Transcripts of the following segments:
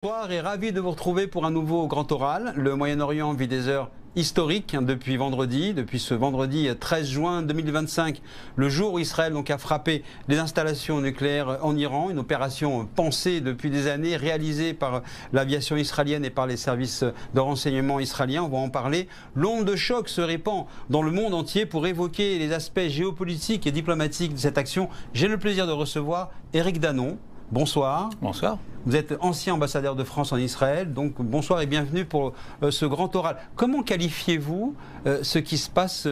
Bonsoir et ravi de vous retrouver pour un nouveau grand oral. Le Moyen-Orient vit des heures historiques depuis vendredi, depuis ce vendredi 13 juin 2025, le jour où Israël a frappé les installations nucléaires en Iran, une opération pensée depuis des années, réalisée par l'aviation israélienne et par les services de renseignement israéliens. On va en parler. L'onde de choc se répand dans le monde entier. Pour évoquer les aspects géopolitiques et diplomatiques de cette action, j'ai le plaisir de recevoir Éric Danon. Bonsoir. Bonsoir. Vous êtes ancien ambassadeur de France en Israël, donc bonsoir et bienvenue pour ce grand oral. Comment qualifiez-vous ce qui se passe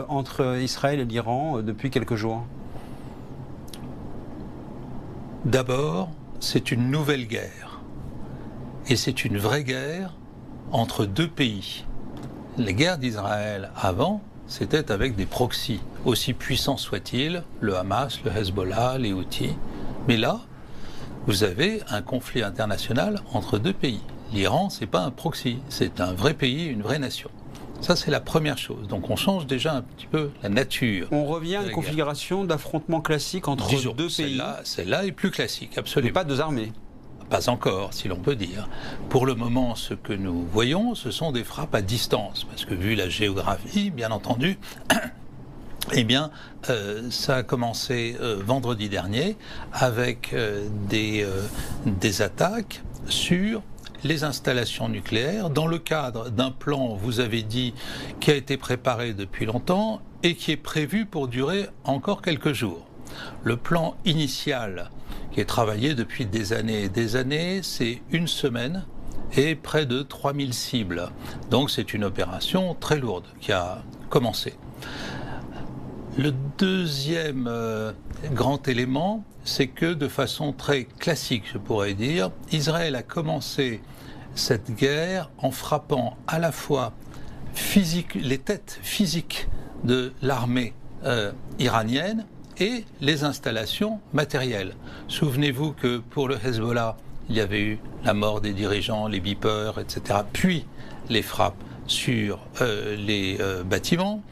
entre Israël et l'Iran depuis quelques jours? D'abord, c'est une nouvelle guerre. Et c'est une vraie guerre entre deux pays. Les guerres d'Israël avant, c'était avec des proxys, aussi puissants soient-ils, le Hamas, le Hezbollah, les Houthis. Mais là, vous avez un conflit international entre deux pays. L'Iran, c'est pas un proxy, c'est un vrai pays, une vraie nation. Ça, c'est la première chose. Donc, on change déjà un petit peu la nature. On revient à une configuration d'affrontement classique entre deux pays. Celle-là est plus classique, absolument. Mais pas deux armées. Pas encore, si l'on peut dire. Pour le moment, ce que nous voyons, ce sont des frappes à distance. Parce que vu la géographie, bien entendu, eh bien, ça a commencé vendredi dernier avec des attaques sur les installations nucléaires dans le cadre d'un plan, vous avez dit, qui a été préparé depuis longtemps et qui est prévu pour durer encore quelques jours. Le plan initial, qui est travaillé depuis des années et des années, c'est une semaine et près de 3000 cibles. Donc c'est une opération très lourde qui a commencé. Le deuxième grand élément, c'est que de façon très classique, je pourrais dire, Israël a commencé cette guerre en frappant à la fois les têtes physiques de l'armée iranienne et les installations matérielles. Souvenez-vous que pour le Hezbollah, il y avait eu la mort des dirigeants, les beepers, etc., puis les frappes sur les bâtiments.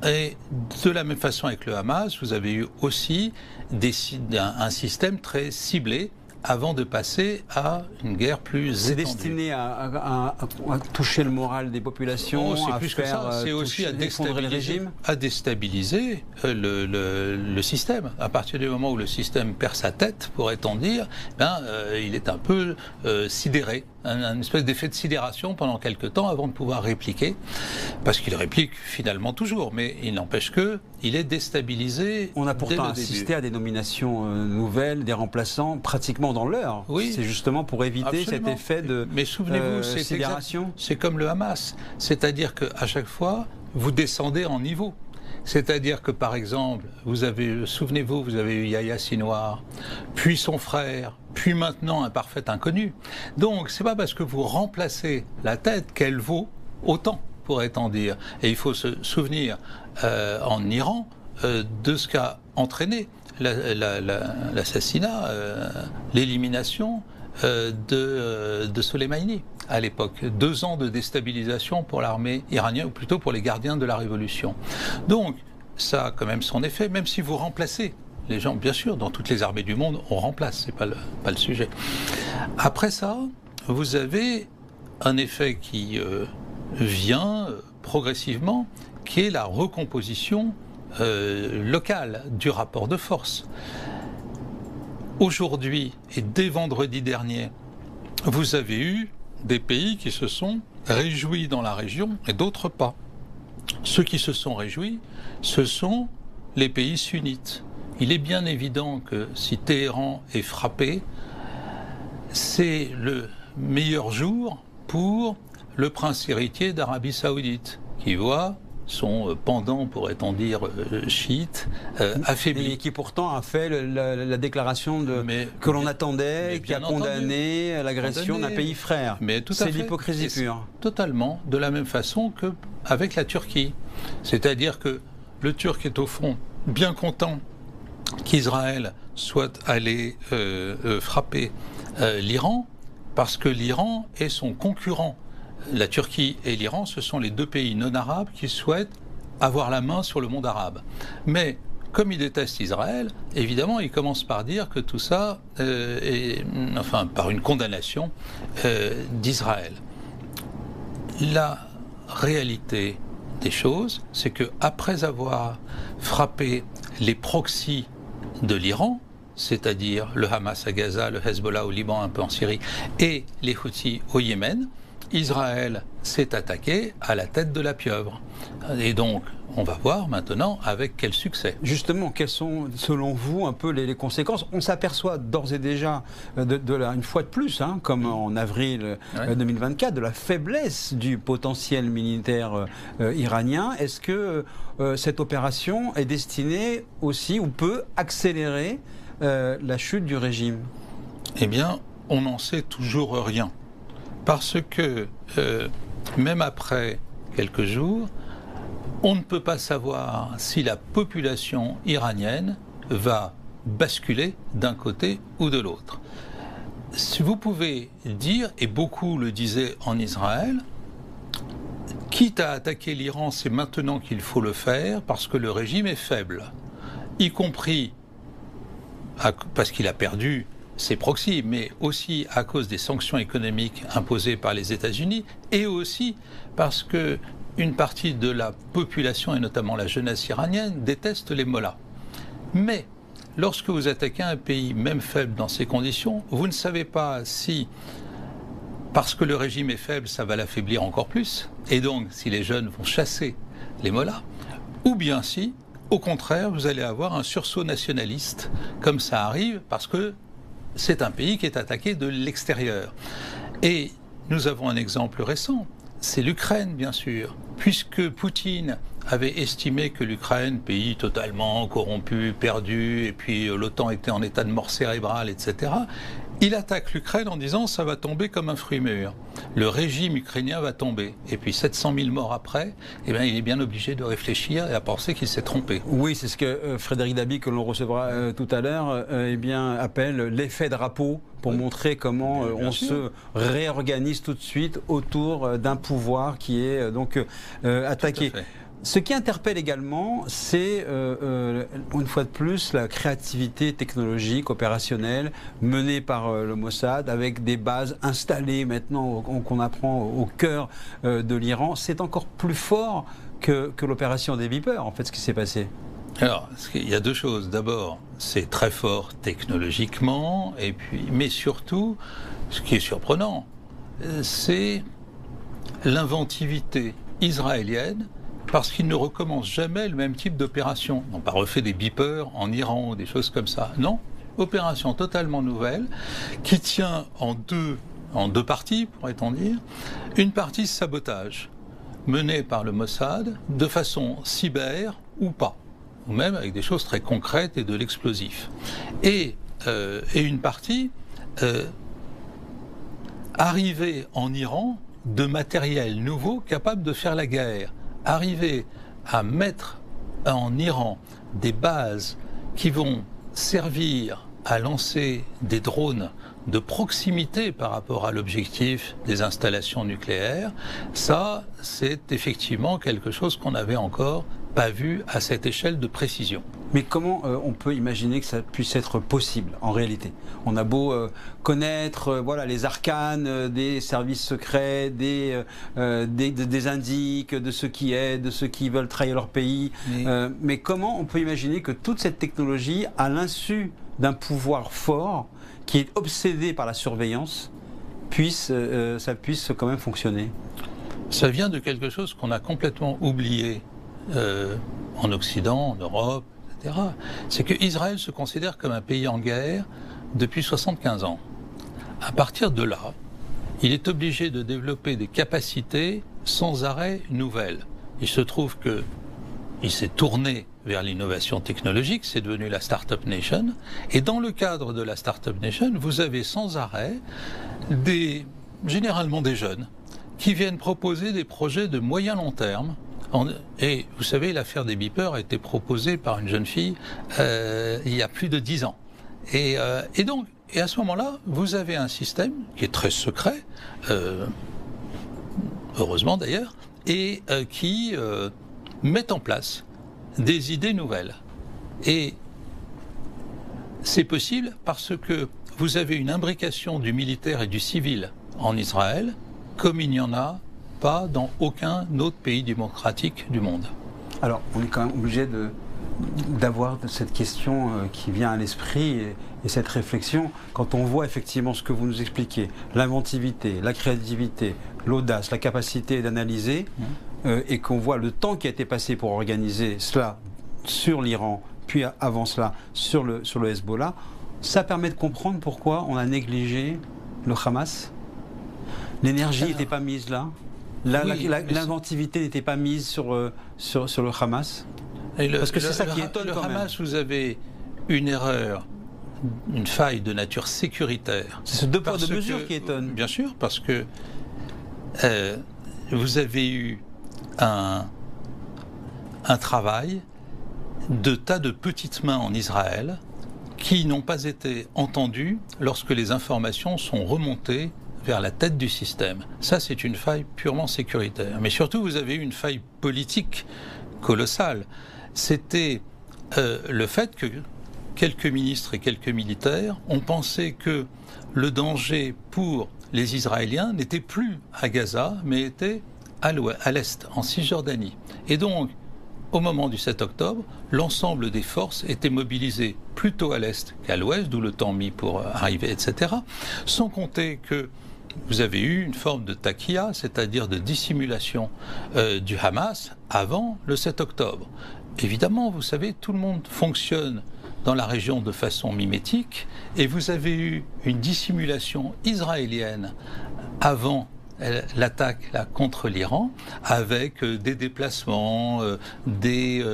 Et de la même façon avec le Hamas, vous avez eu aussi un système très ciblé avant de passer à une guerre plus étendue. C'est destiné à toucher le moral des populations, c'est plus que ça. C'est aussi à déstabiliser le système. À partir du moment où le système perd sa tête, pourrait-on dire, il est un peu sidéré. Un espèce d'effet de sidération pendant quelques temps avant de pouvoir répliquer, parce qu'il réplique finalement toujours, mais il n'empêche qu'il est déstabilisé. On a pourtant assisté à des nominations nouvelles, des remplaçants, pratiquement dans l'heure. Oui, c'est justement pour éviter cet effet de mais souvenez-vous, sidération. C'est comme le Hamas, c'est-à-dire qu'à chaque fois, vous descendez en niveau. C'est-à-dire que, par exemple, souvenez-vous, vous avez eu Yahya Sinwar, puis son frère, puis maintenant un parfait inconnu. Donc, c'est pas parce que vous remplacez la tête qu'elle vaut autant, pourrait-on dire. Et il faut se souvenir, en Iran, de ce qu'a entraîné l'assassinat, l'élimination de Soleimani à l'époque. 2 ans de déstabilisation pour l'armée iranienne, ou plutôt pour les gardiens de la révolution. Donc, ça a quand même son effet, même si vous remplacez les gens, bien sûr, dans toutes les armées du monde, on remplace, c'est pas le sujet. Après ça, vous avez un effet qui vient progressivement, qui est la recomposition locale du rapport de force. Aujourd'hui, et dès vendredi dernier, vous avez eu des pays qui se sont réjouis dans la région et d'autres pas. Ceux qui se sont réjouis, ce sont les pays sunnites. Il est bien évident que si Téhéran est frappé, c'est le meilleur jour pour le prince héritier d'Arabie Saoudite, qui voit son pendant, pourrait-on dire, chiite, affaibli. Et qui pourtant a fait la déclaration que l'on attendait, qui a condamné l'agression d'un pays frère. C'est l'hypocrisie pure. Totalement, de la même façon qu'avec la Turquie. C'est-à-dire que le Turc est au fond bien content qu'Israël soit allé frapper l'Iran, parce que l'Iran est son concurrent. La Turquie et l'Iran, ce sont les deux pays non arabes qui souhaitent avoir la main sur le monde arabe. Mais comme il déteste Israël, évidemment, il commence par dire que tout ça par une condamnation d'Israël. La réalité des choses, c'est que après avoir frappé les proxys de l'Iran, c'est-à-dire le Hamas à Gaza, le Hezbollah au Liban, un peu en Syrie, et les Houthis au Yémen, Israël s'est attaqué à la tête de la pieuvre. Et donc, on va voir maintenant avec quel succès. Justement, quelles sont, selon vous, un peu les conséquences? On s'aperçoit d'ores et déjà, une fois de plus, comme en avril 2024, de la faiblesse du potentiel militaire iranien. Est-ce que cette opération est destinée aussi, ou peut accélérer la chute du régime? Eh bien, on n'en sait toujours rien. Parce que, même après quelques jours, on ne peut pas savoir si la population iranienne va basculer d'un côté ou de l'autre. Si vous pouvez dire, et beaucoup le disaient en Israël, quitte à attaquer l'Iran, c'est maintenant qu'il faut le faire parce que le régime est faible, y compris parce qu'il a perdu ses proxys, mais aussi à cause des sanctions économiques imposées par les États-Unis, et aussi parce que une partie de la population, et notamment la jeunesse iranienne, déteste les mollahs. Mais lorsque vous attaquez un pays, même faible dans ces conditions, vous ne savez pas si, parce que le régime est faible, ça va l'affaiblir encore plus, et donc si les jeunes vont chasser les mollahs, ou bien si, au contraire, vous allez avoir un sursaut nationaliste, comme ça arrive, parce que c'est un pays qui est attaqué de l'extérieur. Et nous avons un exemple récent, c'est l'Ukraine, bien sûr, puisque Poutine avait estimé que l'Ukraine, pays totalement corrompu, perdu, et puis l'OTAN était en état de mort cérébrale, etc., il attaque l'Ukraine en disant « ça va tomber comme un fruit mûr ». Le régime ukrainien va tomber. Et puis 700 000 morts après, eh bien, il est bien obligé de réfléchir et à penser qu'il s'est trompé. Oui, c'est ce que Frédéric Dabi, que l'on recevra tout à l'heure, appelle l'effet drapeau, pour montrer comment on se réorganise tout de suite autour d'un pouvoir qui est donc attaqué. Ce qui interpelle également, c'est, une fois de plus, la créativité technologique, opérationnelle, menée par le Mossad, avec des bases installées maintenant, qu'on apprend au cœur de l'Iran. C'est encore plus fort que l'opération des Vipers, en fait, ce qui s'est passé. Alors, il y a deux choses. D'abord, c'est très fort technologiquement, et puis, mais surtout, ce qui est surprenant, c'est l'inventivité israélienne, parce qu'ils ne recommencent jamais le même type d'opération. Ils n'ont pas refait des beepers en Iran ou des choses comme ça. Non, opération totalement nouvelle, qui tient en deux parties, pourrait-on dire. Une partie sabotage, menée par le Mossad, de façon cyber ou pas, ou même avec des choses très concrètes et de l'explosif. Et une partie arrivée en Iran de matériel nouveau capable de faire la guerre. Arriver à mettre en Iran des bases qui vont servir à lancer des drones de proximité par rapport à l'objectif des installations nucléaires, ça, c'est effectivement quelque chose qu'on n'avait encore pas vu à cette échelle de précision. Mais comment on peut imaginer que ça puisse être possible en réalité? On a beau connaître les arcanes des services secrets, des indices, de ceux qui aident, de ceux qui veulent trahir leur pays. Mais comment on peut imaginer que toute cette technologie, à l'insu d'un pouvoir fort, qui est obsédé par la surveillance, ça puisse quand même fonctionner? Ça vient de quelque chose qu'on a complètement oublié en Occident, en Europe, etc. C'est que Israël se considère comme un pays en guerre depuis 75 ans. À partir de là, il est obligé de développer des capacités sans arrêt nouvelles. Il se trouve qu'il s'est tourné vers l'innovation technologique, c'est devenu la Startup Nation. Et dans le cadre de la Startup Nation, vous avez sans arrêt généralement des jeunes qui viennent proposer des projets de moyen long terme. Et vous savez, l'affaire des beepers a été proposée par une jeune fille il y a plus de 10 ans. Et à ce moment-là, vous avez un système qui est très secret, heureusement d'ailleurs, et qui met en place des idées nouvelles. Et c'est possible parce que vous avez une imbrication du militaire et du civil en Israël, comme il n'y en a pas dans aucun autre pays démocratique du monde. Alors, on est quand même obligé d'avoir cette question qui vient à l'esprit et cette réflexion quand on voit effectivement ce que vous nous expliquez, l'inventivité, la créativité, l'audace, la capacité d'analyser et qu'on voit le temps qui a été passé pour organiser cela sur l'Iran, puis avant cela sur le Hezbollah, ça permet de comprendre pourquoi on a négligé le Hamas. L'énergie n'était pas mise là. L'inventivité n'était pas mise sur le Hamas. Parce que c'est ça qui étonne quand même. Le Hamas, vous avez une erreur, une faille de nature sécuritaire. C'est ce deux poids deux mesures qui étonne. Bien sûr, parce que vous avez eu un travail de tas de petites mains en Israël qui n'ont pas été entendues lorsque les informations sont remontées vers la tête du système. Ça, c'est une faille purement sécuritaire. Mais surtout, vous avez eu une faille politique colossale. C'était le fait que quelques ministres et quelques militaires ont pensé que le danger pour les Israéliens n'était plus à Gaza, mais était à l'est, en Cisjordanie. Et donc, au moment du 7 octobre, l'ensemble des forces étaient mobilisées plutôt à l'est qu'à l'ouest, d'où le temps mis pour arriver, etc. Sans compter que vous avez eu une forme de taqiya, c'est-à-dire de dissimulation du Hamas avant le 7 octobre. Évidemment, vous savez, tout le monde fonctionne dans la région de façon mimétique, et vous avez eu une dissimulation israélienne avant l'attaque là, contre l'Iran, avec des déplacements, des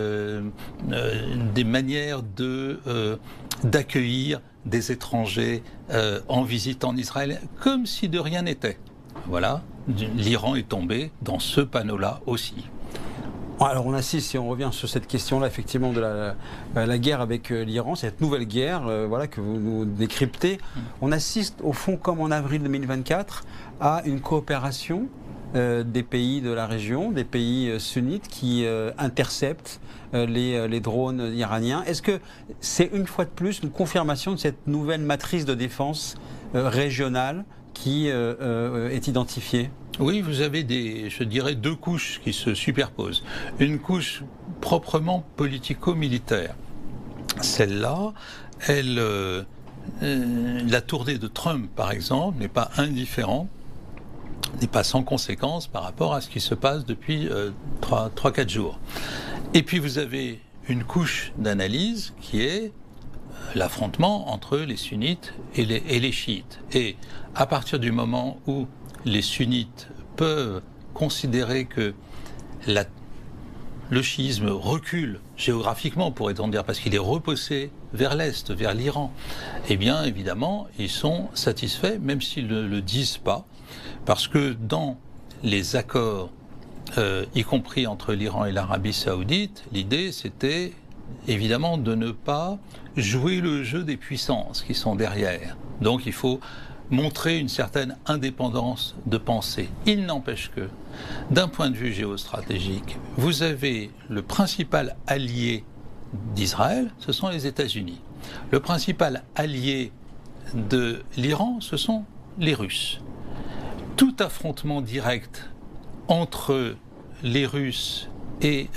manières d'accueillir des étrangers en visite en Israël, comme si de rien n'était. Voilà, l'Iran est tombé dans ce panneau-là aussi. Alors on assiste, si on revient sur cette question-là, effectivement, de la guerre avec l'Iran, cette nouvelle guerre voilà, que vous nous décryptez, on assiste au fond, comme en avril 2024, à une coopération des pays de la région, des pays sunnites qui interceptent les drones iraniens. Est-ce que c'est une fois de plus une confirmation de cette nouvelle matrice de défense régionale qui est identifiée ? Oui, vous avez je dirais, deux couches qui se superposent. Une couche proprement politico-militaire. Celle-là, la tournée de Trump, par exemple, n'est pas indifférente, n'est pas sans conséquence par rapport à ce qui se passe depuis 3-4 jours. Et puis vous avez une couche d'analyse qui est l'affrontement entre les sunnites et les chiites. Et à partir du moment où les sunnites peuvent considérer que le chiisme recule géographiquement, pourrait-on dire, parce qu'il est repoussé vers l'Est, vers l'Iran, eh bien, évidemment, ils sont satisfaits, même s'ils ne le disent pas, parce que dans les accords, y compris entre l'Iran et l'Arabie saoudite, l'idée, c'était évidemment de ne pas jouer le jeu des puissances qui sont derrière. Donc, il faut montrer une certaine indépendance de pensée. Il n'empêche que, d'un point de vue géostratégique, vous avez le principal allié d'Israël, ce sont les États-Unis. Le principal allié de l'Iran, ce sont les Russes. Tout affrontement direct entre les Russes et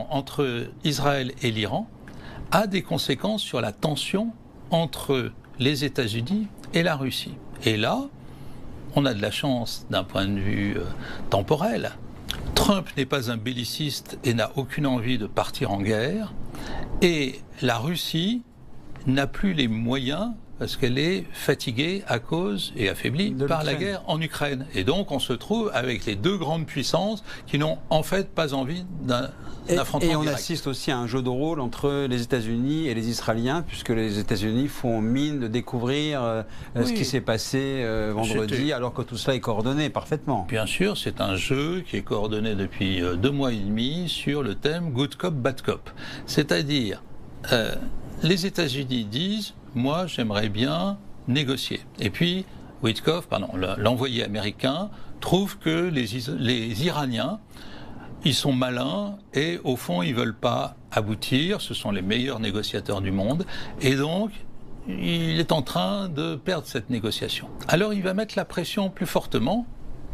entre Israël et l'Iran a des conséquences sur la tension entre les États-Unis et la Russie. Et là, on a de la chance d'un point de vue temporel. Trump n'est pas un belliciste et n'a aucune envie de partir en guerre. Et la Russie n'a plus les moyens parce qu'elle est fatiguée à cause et affaiblie par la guerre en Ukraine. Et donc on se trouve avec les deux grandes puissances qui n'ont en fait pas envie d'un affrontement direct. Et on assiste aussi à un jeu de rôle entre les États-Unis et les Israéliens, puisque les États-Unis font mine de découvrir ce qui s'est passé vendredi, alors que tout cela est coordonné parfaitement. Bien sûr, c'est un jeu qui est coordonné depuis 2 mois et demi sur le thème Good Cop, Bad Cop. C'est-à-dire, les États-Unis disent « moi, j'aimerais bien négocier ». Et puis, l'envoyé américain, trouve que les Iraniens ils sont malins et au fond ils ne veulent pas aboutir, ce sont les meilleurs négociateurs du monde et donc il est en train de perdre cette négociation. Alors il va mettre la pression plus fortement,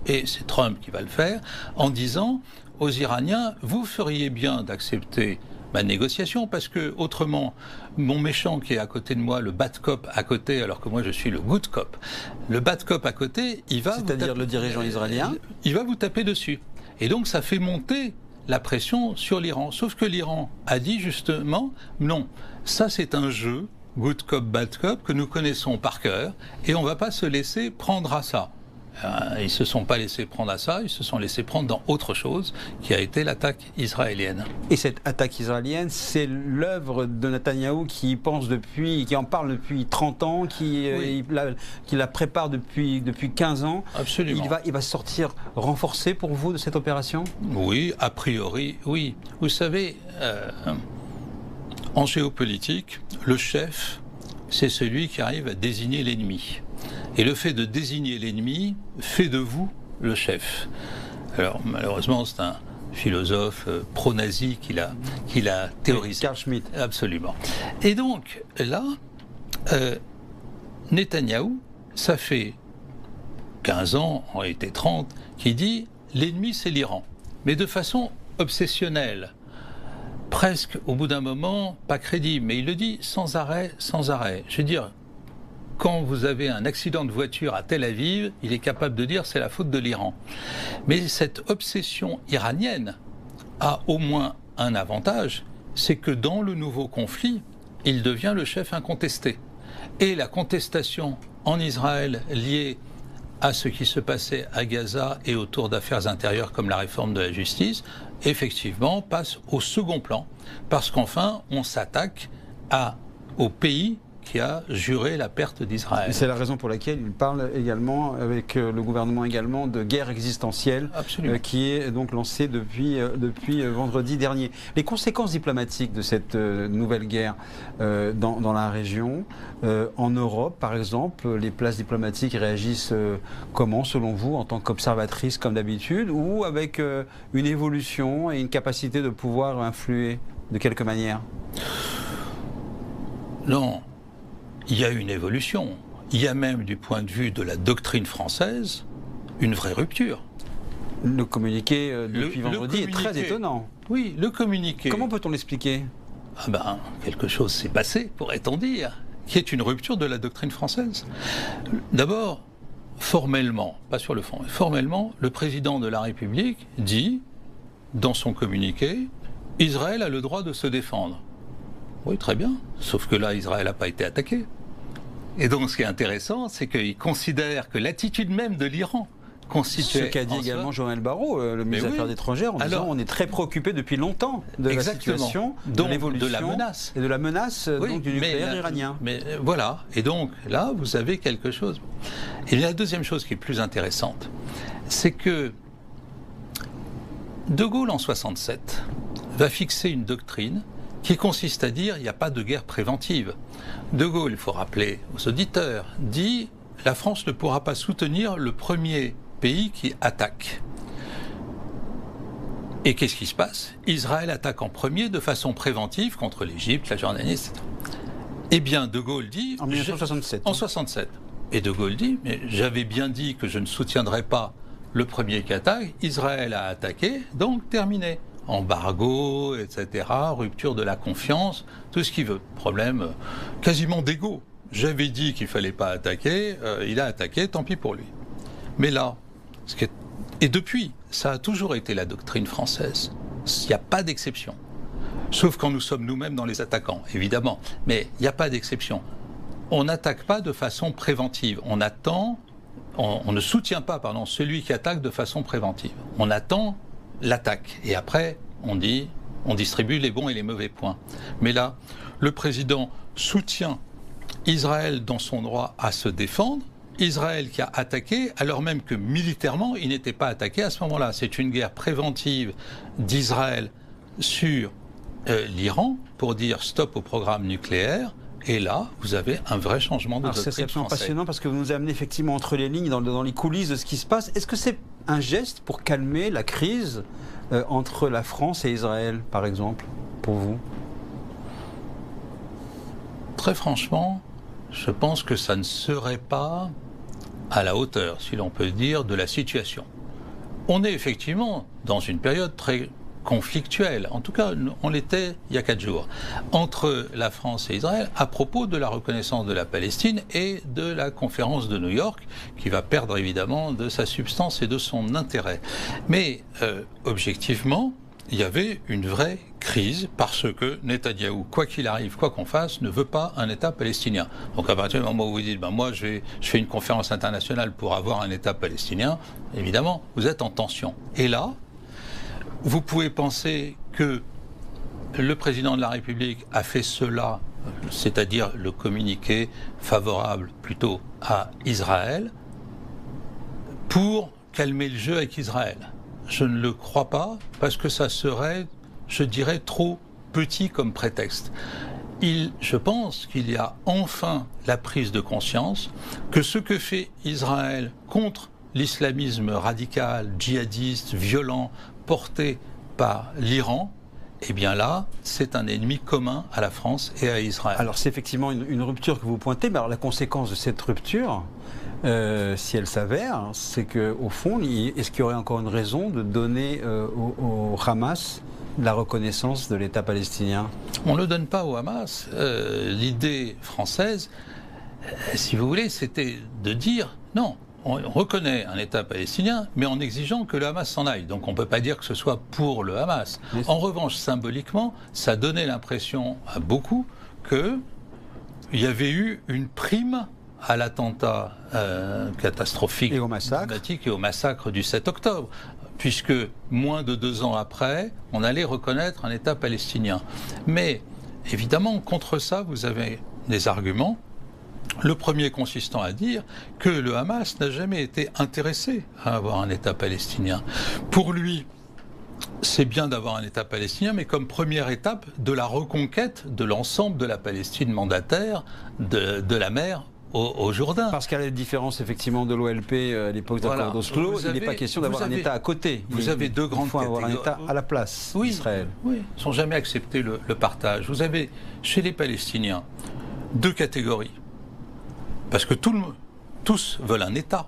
et c'est Trump qui va le faire, en disant aux Iraniens, vous feriez bien d'accepter ma négociation parce que autrement, mon méchant qui est à côté de moi, le bad cop à côté, alors que moi je suis le good cop, le bad cop à côté, il va... C'est-à-dire le dirigeant israélien ? Il va vous taper dessus. Et donc ça fait monter la pression sur l'Iran. Sauf que l'Iran a dit justement, non, ça c'est un jeu, good cop, bad cop, que nous connaissons par cœur, et on ne va pas se laisser prendre à ça. Ils ne se sont pas laissés prendre à ça, ils se sont laissés prendre dans autre chose, qui a été l'attaque israélienne. Et cette attaque israélienne, c'est l'œuvre de Netanyahou qui en parle depuis 30 ans, qui la prépare depuis 15 ans. Absolument. Il va sortir renforcé pour vous de cette opération ? Oui, a priori, oui. Vous savez, en géopolitique, le chef, c'est celui qui arrive à désigner l'ennemi. Et le fait de désigner l'ennemi fait de vous le chef. Alors, malheureusement, c'est un philosophe pro-nazi qui l'a théorisé. Carl Schmitt. Absolument. Et donc, là, Netanyahou, ça fait 15 ans, en réalité 30, qui dit l'ennemi, c'est l'Iran. Mais de façon obsessionnelle. Presque, au bout d'un moment, pas crédible, mais il le dit sans arrêt, sans arrêt. Je veux dire, quand vous avez un accident de voiture à Tel Aviv, il est capable de dire c'est la faute de l'Iran. Mais cette obsession iranienne a au moins un avantage, c'est que dans le nouveau conflit, il devient le chef incontesté. Et la contestation en Israël liée à ce qui se passait à Gaza et autour d'affaires intérieures comme la réforme de la justice, effectivement, passe au second plan, parce qu'enfin, on s'attaque au pays qui a juré la perte d'Israël. C'est la raison pour laquelle il parle également, avec le gouvernement également, de guerre existentielle qui est donc lancée depuis vendredi dernier. Les conséquences diplomatiques de cette nouvelle guerre dans la région, en Europe par exemple, les places diplomatiques réagissent comment selon vous, en tant qu'observatrice comme d'habitude, ou avec une évolution et une capacité de pouvoir influer de quelque manière ? Non. Il y a une évolution. Il y a même, du point de vue de la doctrine française, une vraie rupture. Le communiqué depuis vendredi est très étonnant. Oui, le communiqué. Comment peut-on l'expliquer ? Quelque chose s'est passé, pourrait-on dire, qui est une rupture de la doctrine française. D'abord, formellement, pas sur le fond, mais formellement, le président de la République dit, dans son communiqué, Israël a le droit de se défendre. Oui, très bien. Sauf que là, Israël n'a pas été attaqué. Et donc, ce qui est intéressant, c'est qu'il considère que l'attitude même de l'Iran constituait... Ce qu'a dit également Jean-Noël Barrot, le ministre des Affaires étrangères, en disant on est très préoccupé depuis longtemps de la situation, de l'évolution, de la menace. Et de la menace donc, du nucléaire iranien. Mais voilà. Et donc, là, vous avez quelque chose. Et la deuxième chose qui est plus intéressante, c'est que De Gaulle, en 67, va fixer une doctrine qui consiste à dire qu'il n'y a pas de guerre préventive. De Gaulle, il faut rappeler aux auditeurs, dit « La France ne pourra pas soutenir le premier pays qui attaque ». Et qu'est-ce qui se passe ? Israël attaque en premier de façon préventive contre l'Égypte, la Jordanie, etc. Eh bien, De Gaulle dit... En 1967. En 67. Et De Gaulle dit « Mais j'avais bien dit que je ne soutiendrais pas le premier qui attaque. Israël a attaqué, donc terminé. » Embargo, etc., rupture de la confiance, tout ce qu'il veut. Problème quasiment d'ego. J'avais dit qu'il ne fallait pas attaquer, il a attaqué, tant pis pour lui. Mais là, et depuis, ça a toujours été la doctrine française. Il n'y a pas d'exception. Sauf quand nous sommes nous-mêmes dans les attaquants, évidemment. Mais il n'y a pas d'exception. On n'attaque pas de façon préventive. On ne soutient pas, celui qui attaque de façon préventive. On attend l'attaque. Et après, on distribue les bons et les mauvais points. Mais là, le président soutient Israël dans son droit à se défendre, Israël qui a attaqué, alors même que militairement, il n'était pas attaqué à ce moment-là. C'est une guerre préventive d'Israël sur l'Iran pour dire stop au programme nucléaire. Et là, vous avez un vrai changement de doctrine française. C'est absolument passionnant parce que vous nous amenez effectivement entre les lignes, dans les coulisses de ce qui se passe. Est-ce que c'est un geste pour calmer la crise entre la France et Israël, par exemple, pour vous? Très franchement, je pense que ça ne serait pas à la hauteur, si l'on peut dire, de la situation. On est effectivement dans une période très conflictuelle, en tout cas on l'était il y a 4 jours, entre la France et Israël à propos de la reconnaissance de la Palestine et de la conférence de New York, qui va perdre évidemment de sa substance et de son intérêt. Mais objectivement, il y avait une vraie crise parce que Netanyahou, quoi qu'il arrive, quoi qu'on fasse, ne veut pas un État palestinien. Donc à partir du moment où vous dites, moi je fais une conférence internationale pour avoir un État palestinien, évidemment, vous êtes en tension. Et là, vous pouvez penser que le président de la République a fait cela, c'est-à-dire le communiqué favorable plutôt à Israël, pour calmer le jeu avec Israël. Je ne le crois pas, parce que ça serait, je dirais, trop petit comme prétexte. Je pense qu'il y a enfin la prise de conscience que ce que fait Israël contre l'islamisme radical, djihadiste, violent, porté par l'Iran, eh bien là, c'est un ennemi commun à la France et à Israël. Alors c'est effectivement une rupture que vous pointez, mais alors la conséquence de cette rupture, si elle s'avère, c'est qu'au fond, est-ce qu'il y aurait encore une raison de donner au Hamas la reconnaissance de l'État palestinien? On ne le donne pas au Hamas. L'idée française, si vous voulez, c'était de dire non, on reconnaît un État palestinien, mais en exigeant que le Hamas s'en aille. Donc on ne peut pas dire que ce soit pour le Hamas. En revanche, symboliquement, ça donnait l'impression à beaucoup qu'il y avait eu une prime à l'attentat catastrophique et au massacre. Et au massacre du 7 octobre, puisque moins de 2 ans après, on allait reconnaître un État palestinien. Mais évidemment, contre ça, vous avez des arguments. Le premier consistant à dire que le Hamas n'a jamais été intéressé à avoir un État palestinien. Pour lui, c'est bien d'avoir un État palestinien, mais comme première étape de la reconquête de l'ensemble de la Palestine mandataire, de la mer au Jourdain. Parce qu'à la différence effectivement de l'OLP à l'époque d'accord d'Oslo, il n'est pas question d'avoir un État à côté. Vous avez deux grandes catégories. Il faut avoir un État à la place d'Israël. Oui, ils n'ont jamais accepté le partage. Vous avez chez les Palestiniens 2 catégories. Parce que tous veulent un État.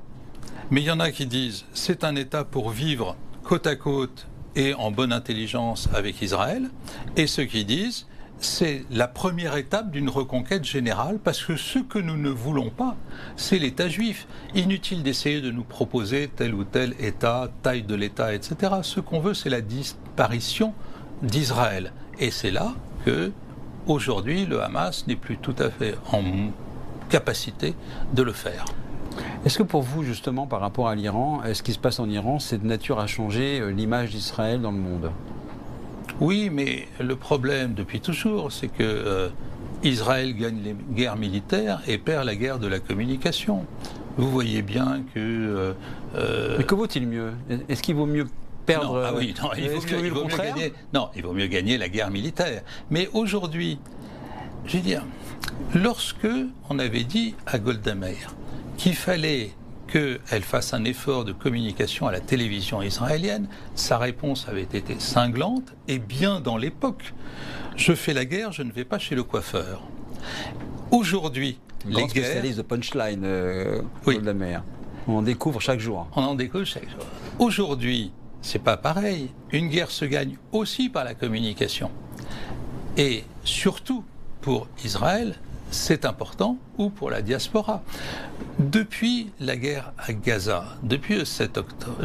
Mais il y en a qui disent c'est un État pour vivre côte à côte et en bonne intelligence avec Israël. Et ceux qui disent c'est la première étape d'une reconquête générale, parce que ce que nous ne voulons pas, c'est l'État juif. Inutile d'essayer de nous proposer tel ou tel État, taille de l'État, etc. Ce qu'on veut, c'est la disparition d'Israël. Et c'est là que, aujourd'hui, le Hamas n'est plus tout à fait en capacité de le faire. Est-ce que pour vous, justement, par rapport à l'Iran, ce qui se passe en Iran, c'est de nature à changer l'image d'Israël dans le monde ? Oui, mais le problème depuis toujours, c'est que Israël gagne les guerres militaires et perd la guerre de la communication. Vous voyez bien que... Mais que vaut-il mieux? Est-ce qu'il vaut mieux perdre... Non, il vaut mieux gagner la guerre militaire. Mais aujourd'hui, je veux dire, lorsque on avait dit à Golda Meir qu'il fallait qu'elle fasse un effort de communication à la télévision israélienne, sa réponse avait été cinglante et bien dans l'époque. Je fais la guerre, je ne vais pas chez le coiffeur. Aujourd'hui, les guerres... spécialiste de punchline, Golda Meir. On en découvre chaque jour. On en découvre chaque jour. Aujourd'hui, c'est pas pareil. Une guerre se gagne aussi par la communication. Et surtout, pour Israël, c'est important, ou pour la diaspora. Depuis la guerre à Gaza, depuis le 7 octobre,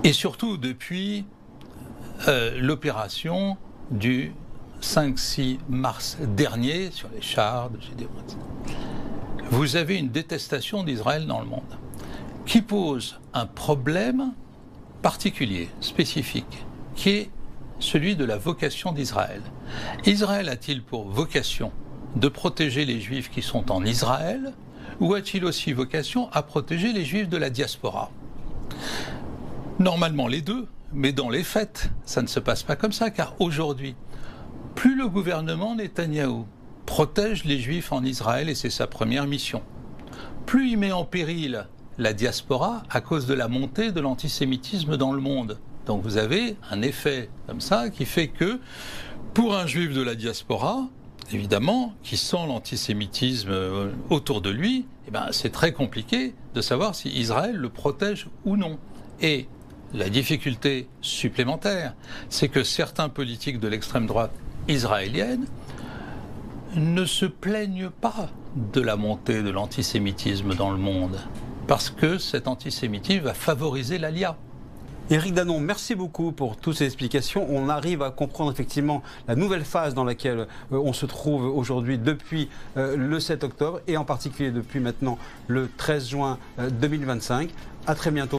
et surtout depuis l'opération du 5-6 mars dernier sur les chars de Gédéon, vous avez une détestation d'Israël dans le monde qui pose un problème particulier, spécifique, qui est celui de la vocation d'Israël. Israël a-t-il pour vocation de protéger les Juifs qui sont en Israël, ou a-t-il aussi vocation à protéger les Juifs de la diaspora? Normalement les deux, mais dans les faits, ça ne se passe pas comme ça, car aujourd'hui, plus le gouvernement Netanyahou protège les Juifs en Israël, et c'est sa première mission, plus il met en péril la diaspora à cause de la montée de l'antisémitisme dans le monde. Donc vous avez un effet comme ça qui fait que pour un juif de la diaspora, évidemment, qui sent l'antisémitisme autour de lui, eh ben, c'est très compliqué de savoir si Israël le protège ou non. Et la difficulté supplémentaire, c'est que certains politiques de l'extrême droite israélienne ne se plaignent pas de la montée de l'antisémitisme dans le monde, parce que cet antisémitisme va favoriser l'ALIA. Éric Danon, merci beaucoup pour toutes ces explications. On arrive à comprendre effectivement la nouvelle phase dans laquelle on se trouve aujourd'hui depuis le 7 octobre et en particulier depuis maintenant le 13 juin 2025. À très bientôt.